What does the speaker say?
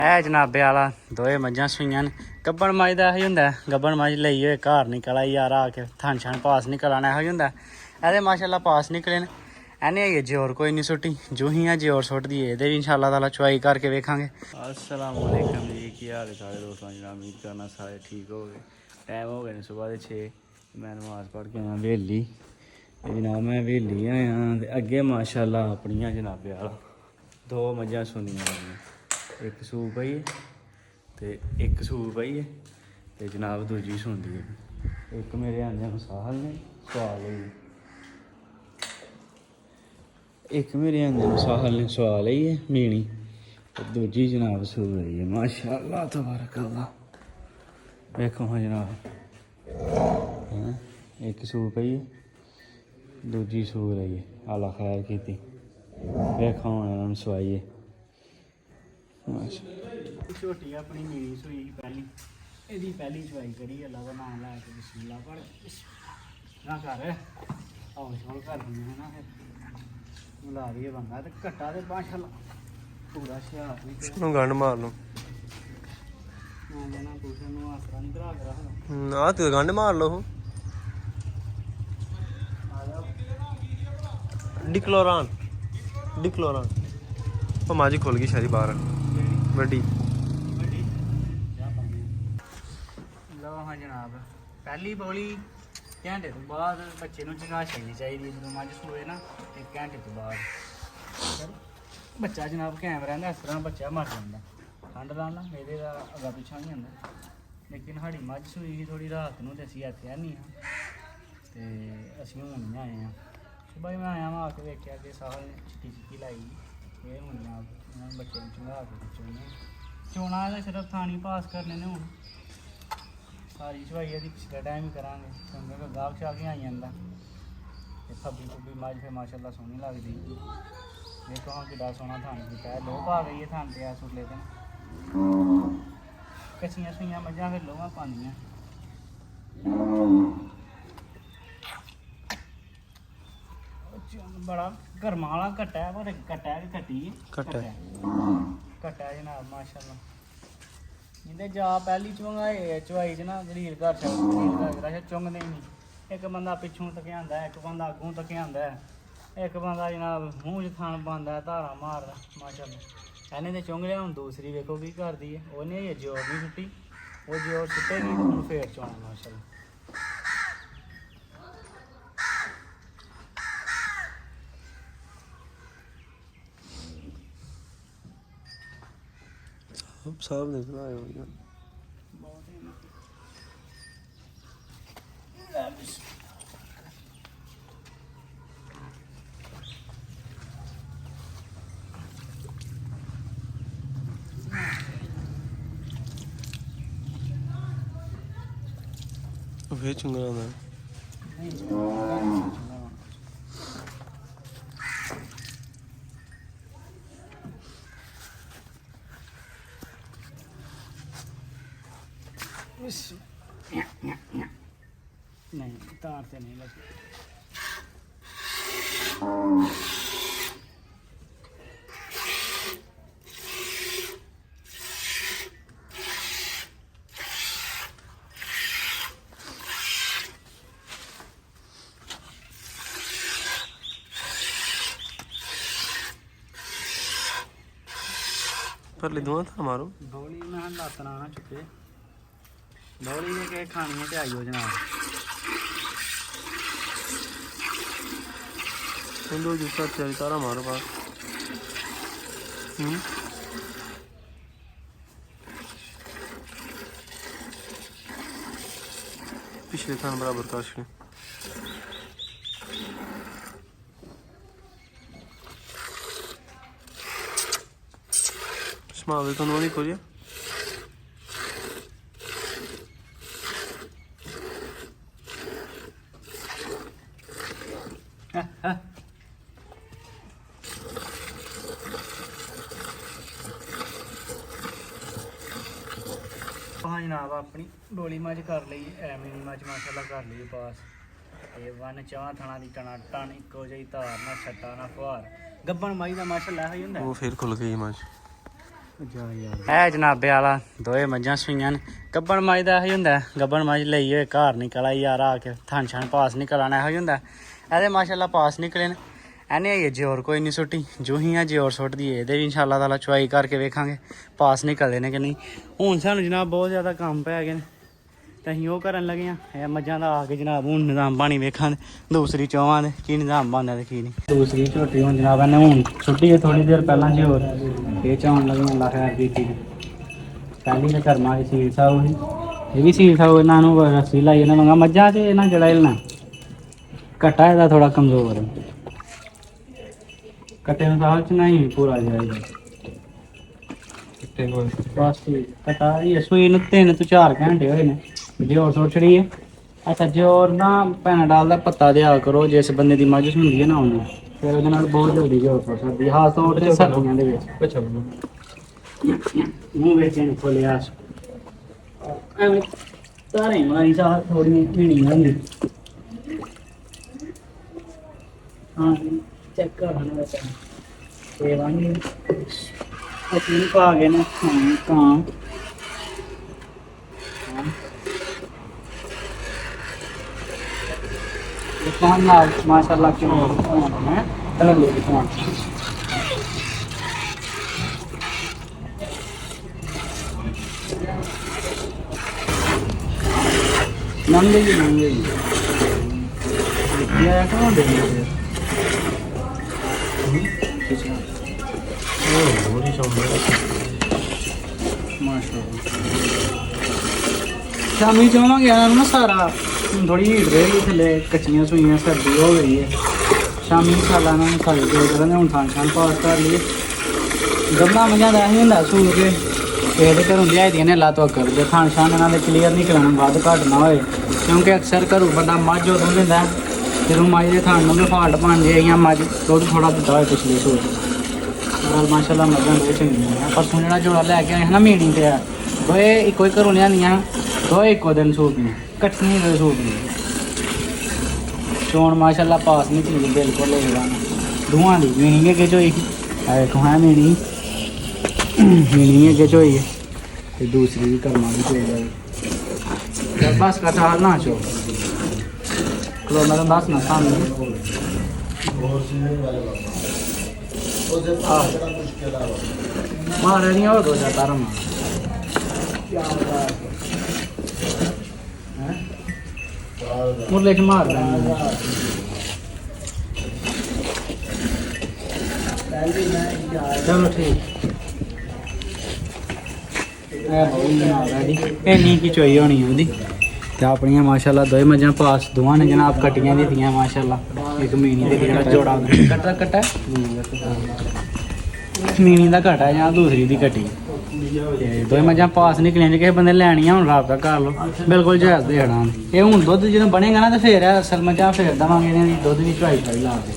ਇਹ ਜਨਾਬੇ ਵਾਲਾ ਦੋਏ ਮੱਝਾਂ ਸੂਈਆਂ ਨੇ। ਗੱਬਣ ਮੱਝ ਦਾ ਇਹੋ ਹੀ ਹੁੰਦਾ, ਗੱਬਣ ਮੱਝ ਲਈ ਹੋਏ ਘਰ ਨਿਕਲ ਆਈ ਯਾਰ ਆ ਕੇ ਥਣ ਛਣ ਪਾਸ ਨਿਕਲ ਆਣਾ ਇਹੋ ਹੀ ਹੁੰਦਾ। ਇਹਦੇ ਮਾਸ਼ਾਅੱਲਾ ਪਾਸ ਨਿਕਲੇ ਨੇ। ਇਹਨੇ ਹੈਗੇ ਜ਼ੋਰ ਕੋਈ ਨਹੀਂ ਸੁੱਟੀ, ਜੂਹੀਆਂ ਜ਼ੋਰ ਸੁੱਟਦੀ ਏ। ਇਹਦੇ ਵੀ ਇਨਸ਼ਾਅੱਲਾ ਤਾਲਾ ਚੁਆਈ ਕਰਕੇ ਵੇਖਾਂਗੇ। अस्सलाम वालेकुम जी, की हाल है सारे दोस्तों। जनाब उम्मीद करना सारे ठीक हो गए। टाइम हो गए ने सुबह के 6। मैं नमाज पढ़ के आया वेली जनाब, मैं वेली आया ते अगे माशाअल्लाह अपनियां जनाबे वाला दो मझां सुनियां लगियां। एक सूप पई ते एक सूप पई है ते जनाब दूजी सुनदी है। एक मेरे आंदे साहल ने सवाल है, एक मेरे आंदे साहल ने सवाल है मीणी, दूजी जनाब सू रही है। माशाअल्लाह तबारकल्लाह। देखो हाँ जनाब, एक सू पई है दूजी सू रही है। आला खैर की देखो हम सवाई है। छोटी अपनी मीनी सूई पहली, यदी पहली चवाई करी। अल्लाह का नाम लैके बिस्मिल्लाह पढ़ ना कर हौल शौल कर दी है ना, फिर मिला रही है बंदा तो घट्टा तो माशाअल्लाह पूरा शहार नहीं गंढ मार लो ना कुछ आसरा नहीं करा के रखदा। आ तो गंढ मार लो। डिक्लोरान डिक्लोरान वो माजी खोल गई शारी बाहर बड़ी। लो हाँ जनाब, पहली बोली घंटे तो बाद बच्चे नूं चंगा छड़नी चाहिए। जो मझ सूए ना एक घंटे तो बाद बच्चा जनाब कैम रहिंदा। इस तरह बच्चा मर जाता ठंड लाल ना मेरे अगा पिछा नहीं आता। लेकिन साड़ी मझ सूई ही थोड़ी रात नूं ते असीं इत्थे नहीं हाँ ते असीं हुण नहीं आए हैं। सुबह मैं आया वहाँ आके वेख्या कि साहल ने चिट्टी चिट्टी लाई ये हूँ जनाब बच्चे चंगा के चोने चोना तो सिर्फ थानी पास करने ने। हूँ सारी चवाई यदि पिछले टाइम ही करा क्योंकि गाहक शाहक ही आई जाता। फब्बी फुब्बी मझ फिर माशाअल्लाह सोहनी लगती। देखो हाँ कि सोहना थान किया लो पा गई है थान पे सुरले दिन कच्चियां सुइयां मझां फिर लोहां पांदियां। बड़ा गर्मा वाला घट्टा है पर घट्टा है घट्टी घट्टा है जनाब माशाअल्लाह। इंदे जा पहली चवाई च ना दलील घर चुंगदे नहीं। एक बंदा पिछों तके आंदा है, एक बंदा अगों तके आंदा है, एक बंदा जनाब मूँह च थान पांदा है धारा मारदा माशाअल्लाह। इन्हें तो चुंग लिया। हूँ दूसरी वेखो की करदी है, उन्हें जोर नहीं सुट्टी, वो जोर सुट्टेगी तो हूँ फेर चुना माशाअल्लाह। साहब निकला है भैया। फिर चुंगा ना नहीं तार से नहीं लगे। पर ले दूँ था मारो बौली में लातना ना चुके बौली ने के खानी है आई हो जनाब। दो जूसा चारी तारा मारो पास पिछले थान बराबर काश स्मावे तो नहीं खोलिया। हाँ जनाब अपनी बोली मझ कर ली एवं मझ माशाअल्लाह कर ली पास। ये वन चाह थना दी टना टन इको जी धार ना छट्टा ना फुहार गब्बन मझ का माशाअल्लाह ही हुंदा। वो फिर खुल गई मझ ਇਹ ਜਨਾਬੇ ਵਾਲਾ ਦੋਏ ਮੱਝਾਂ ਸੂਈਆਂ ਨੇ ਗੱਬਣ ਮੱਝ ਦਾ ਇਹੋ ਹੁੰਦਾ ਗੱਬਣ ਮੱਝ ਲਈ ਹੋਏ ਘਰ ਨਿਕਲ ਆਈ ਯਾਰ ਆ ਕੇ ਥਣ ਛਣ ਪਾਸ ਨਿਕਲ ਆਣਾ ਇਹੋ ਹੁੰਦਾ ਇਹਦੇ ਮਾਸ਼ਾਅੱਲਾ ਪਾਸ ਨਿਕਲੇ ਨੇ ਇਹਨੇ ਇਹ ਜੇ ਹੋਰ ਕੋਈ ਨਹੀਂ ਸੁੱਟੀ ਜੋ ਹੀ ਆ ਜੇ ਹੋਰ ਸੁੱਟਦੀ ਇਹਦੇ ਵੀ ਇਨਸ਼ਾਅੱਲਾ ਤਾਲਾ ਚੁਆਈ ਕਰਕੇ ਵੇਖਾਂਗੇ ਪਾਸ ਨਿਕਲਦੇ ਨੇ ਕਿ ਨਹੀਂ। ਹੁਣ ਸਾਨੂੰ ਜਨਾਬ ਬਹੁਤ ਜ਼ਿਆਦਾ ਕੰਮ ਪੈ ਗਏ ਨੇ ਤੇ ਅਸੀਂ ਉਹ ਕਰਨ ਲੱਗੇ ਆ ਇਹ ਮੱਝਾਂ ਦਾ ਆ ਕੇ ਜਨਾਬ ਹੁਣ ਨਿਜ਼ਾਮ ਪਾਣੀ ਵੇਖਾਂ ਦੂਸਰੀ ਚੌਵਾਂ ਦੇ ਕੀ ਨਿਜ਼ਾਮ ਬਣਦਾ ਤੇ ਕੀ ਨਹੀਂ। ਦੂਸਰੀ ਝੋਟੀ ਹੁਣ ਜਨਾਬ ਇਹਨੇ ਹੁਣ ਸੁੱਟੀ ਹੈ ਥੋੜੀ ਦੇਰ ਪਹਿਲਾਂ ਜੇ ਹੋਰ ਇਹ ਚਾਉਣ ਲੱਗੇ ਅੱਲਾ ਖੈਰ ਕੀਤੀ ਪਹਿਲੀ ਤਾਂ ਕਰਮਾ ਦੀ ਸੀਲ ਸਾਹਿਬ ਸੀ ਇਹ ਵੀ ਸੀਲ ਸਾਹਿਬ ਇਹਨਾਂ ਨੂੰ ਰੱਸੀ ਲਾਈ ਇਹਨਾਂ ਮੰਗਾ ਮੱਝਾਂ 'ਚ ਇਹਨਾਂ ਜਿਹੜਾ ਹਿਲਣਾ ਘਟਾ ਇਹਦਾ ਥੋੜਾ ਕਮਜ਼ੋਰ ਹੈ ਕੱਟੇ ਨੂੰ ਸਾਲ 'ਚ ਨਹੀਂ ਪੂਰਾ ਜਾਏਗਾ ਬਸ ਠੀਕ ਘਟਾ ਇਹ ਸੂਈ ਨੂੰ 3 ਤੋਂ 4 ਘੰਟੇ ਹੋਏ ਨੇ ਜੇ ਹੋਰ ਸੋਚ ਰਹੀ ਹੈ ਅੱਛਾ ਜੇ ਹੋਰ ਨਾ ਪੈਨਾਡਾਲ ਦਾ ਪੱਤਾ ਦਿਆ ਕਰੋ ਜਿਸ ਬੰਦੇ ਦੀ ਮੱਝ ਹੁੰਦੀ ਹੈ ਨਾ ਉਹਨੂੰ ਫਿਰ ਉਹਦੇ ਨਾਲ ਬਹੁਤ ਜਲਦੀ ਜੋਰ ਹੋ ਸਕਦੀ ਹੈ ਖਾਸ ਤੌਰ ਤੇ ਸਰਦੀਆਂ ਦੇ ਵਿੱਚ। ਅੱਛਾ ਮੂੰਹ ਵਿੱਚ ਨਹੀਂ ਖੋਲਿਆ ਐਵੇਂ ਤਾਰੇ ਮਾਰੀ ਸਾਹ ਥੋੜੀ ਢੀਣੀ ਹੁੰਦੀ ਹਾਂ ਚੈੱਕ ਕਰਨਾ ਬਸ ਇਹ ਵਾਂਗੀ ਅਸੀਂ ਪਾ ਗਏ ਨਾ ਕਾਂ दुकान ना माशाल्लाह क्यों है चलो ले दुकान नंगे ये कौन दे शामी चाहवांगे यार ना सारा थोड़ी हीट रहेगी थले कच्चियां सुइयां सर्दी हो गई है शामी मसाला ना मसाले जो करेंगे हम खान शान पास कर लिए गब्बा मजा दा ही हुंदा सूल के ਇਹਦੇ ਘਰੋਂ ਲਿਆਈ ਦੀਆਂ ਨੇ ਲਾ ਤੋਂ ਕਰ ਜੇ ਖਾਣ ਸ਼ਾਨ ਇਹਨਾਂ ਦੇ ਕਲੀਅਰ ਨਹੀਂ ਕਰਾਉਣਾ ਵੱਧ ਘੱਟ ਨਾ ਹੋਏ ਕਿਉਂਕਿ ਅਕਸਰ ਘਰੋਂ ਬੰਦਾ ਮੱਝ ਉਦੋਂ ਦਿੰਦਾ ਜਦੋਂ ਮੱਝ ਦੇ ਥਾਣ ਨੂੰ ਵੀ ਫਾਲਟ ਬਣ ਜੇ ਜਾਂ ਮੱਝ ਦੁੱਧ ਥੋੜਾ ਦਿੱਤਾ ਹੋਏ ਪਿਛਲੇ ਸੂਲ ਨਾਲ ਮਾਸ਼ਾਅੱਲਾ ਮੱਝਾਂ ਦੇ ਚੰਗੀਆਂ ਪਰਸੋਂ ਜਿਹੜਾ ਜੋੜਾ ਲੈ ਕੇ ਆਏ ਹਨ ਨਾ ਮੀਣੀ ਤੇ ਆ ਦੋਏ ਇੱਕੋ ਹੀ ਘਰੋਂ ਲਿਆਂਦੀਆਂ ਦੋਏ ਇੱਕੋ ਦਿਨ ਸੂਪੀਆਂ ਕੱਟਣੀ ਦੇ ਸੂਪੀਆਂ ਚੋਣ ਮਾਸ਼ਾਅੱਲਾ ਪਾਸ ਨਹੀਂ ਚੀਜ਼ ਬਿਲਕੁਲ ਲੈ ਜਾਣਾ ਦੋਵਾਂ ਦੀ ਮੀਣੀ ਅੱਗੇ ਚੋਈ ਆਏ ਕੋਹਾਂ ਮੀਣੀ ਅੱਗੇ ਚੋਈ ਹੈ ਤੇ ਦੂਸਰੀ ਵੀ ਕਰਮਾ ਵੀ ਚੋਈ ਜਾਏ ਬਸ ਕਟਾ ਨਾ ਚੋ ਕਲੋ ਮੈਂ ਦੱਸ ਨਾ ਸਾਹਮਣੇ ਮਾਰ ਨਹੀਂ ਹੋ ਦੋ ਜਾਤਾ ਰਮਾ ਮੁਰਲੇ ਚ ਮਾਰ ਚਲੋ ਠੀਕ ਇੰਨੀ ਕੀ ਚੋਈ ਹੋਣੀ ਉਹਦੀ ਤੇ ਆਪਣੀਆਂ ਮਾਸ਼ਾਅੱਲਾ ਦੋਏ ਮੱਝਾਂ ਪਾਸ ਦੋਵਾਂ ਨੇ ਜਨਾਬ ਕੱਟੀਆਂ ਦਿੱਤੀਆਂ ਮਾਸ਼ਾਅੱਲਾ ਇੱਕ ਮੀਨੀ ਦੇ ਜਿਹੜਾ ਜੋੜਾ ਕੱਟਾ ਮੀਨੀ ਦਾ ਘਟਾ ਜਾਂ ਦੂਸਰੀ ਦੀ ਕੱਟੀ ਤੇ ਦੋਏ ਮੱਝਾਂ ਪਾਸ ਨਿਕਲੀਆਂ ਜੇ ਕਿਸੇ ਬੰਦੇ ਲੈਣੀਆਂ ਹੁਣ ਰਾਬਤਾ ਕਰ ਲਓ ਬਿਲਕੁਲ ਜਾਇਜ਼ ਦੇ ਹੜਾਂ ਇਹ ਹੁਣ ਦੁੱਧ ਜਦੋਂ ਬਣੇਗਾ ਨਾ ਤੇ ਫੇਰ ਅਸਲ ਮੱਝਾਂ ਫੇਰ ਦੇਵਾਂਗੇ ਇਹਨਾਂ ਦੀ ਦੁੱਧ ਦੀ ਚੁਆਈ ਲਾ ਕੇ